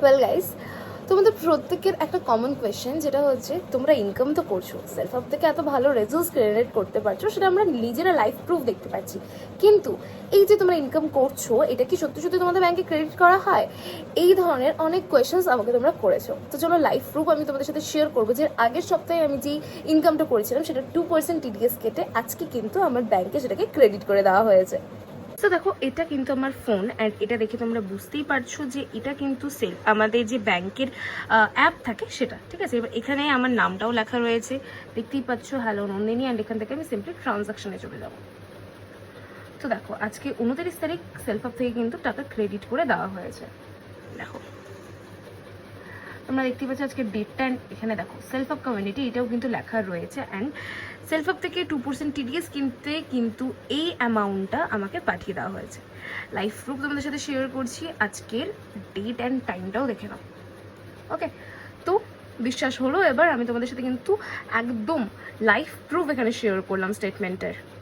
Well guys, তোমাদের প্রত্যেকের একটা কমন কোয়েশ্চেন, যেটা হচ্ছে তোমরা ইনকাম তো করছো, সেলফ হেল্প থেকে এত ভালো রেজাল্টস ক্রিয়েট করতে পারছো, সেটা আমরা নিজেরা লাইফ প্রুফ দেখতে পাচ্ছি। কিন্তু এই যে তোমরা ইনকাম করছো, এটা কি সত্যি সত্যি তোমাদের ব্যাংকে ক্রেডিট করা হয়? এই ধরনের অনেক কোয়েশ্চেন্স আমাকে তোমরা করেছো। তো চলো লাইফ প্রুফ আমি তোমাদের সাথে শেয়ার করবো যে আগের সপ্তাহে আমি যেই ইনকামটা করেছিলাম সেটা 2% টিডিএস কেটে আজকে কিন্তু আমার ব্যাংকে সেটাকে ক্রেডিট করে দেওয়া হয়েছে। তো দেখো, এটা কিন্তু আমার ফোন, অ্যান্ড এটা দেখে তোমরা বুঝতেই পারছো যে এটা কিন্তু আমাদের যে ব্যাংকের অ্যাপ থাকে সেটা, ঠিক আছে। এবার এখানে আমার নামটাও লেখা রয়েছে, দেখতেই পাচ্ছ, হ্যালো নন্দিনী, অ্যান্ড এখান থেকে আমি সিম্পলি ট্রানজাকশনে চলে যাবো। তো দেখো, আজকে 29 তারিখ সেলফ আপ থেকে কিন্তু টাকা ক্রেডিট করে দেওয়া হয়েছে। দেখো তোমরা দেখতেই পাচ্ছ আজকে ডেটটা, অ্যান্ড এখানে দেখো সেলফ আপ কমিউনিটি এটাও কিন্তু লেখা রয়েছে, অ্যান্ড সেলফ আপ থেকে 2% টিডিএস কিনতে কিন্তু এই অ্যামাউন্টটা আমাকে পাঠিয়ে দেওয়া হয়েছে। লাইফ প্রুফ তোমাদের সাথে শেয়ার করছি, আজকের ডেট অ্যান্ড টাইমটাও দেখে নাও। ওকে, তো বিশ্বাস হলো? এবার আমি তোমাদের সাথে কিন্তু একদম লাইফ প্রুফ এখানে শেয়ার করলাম স্টেটমেন্টের।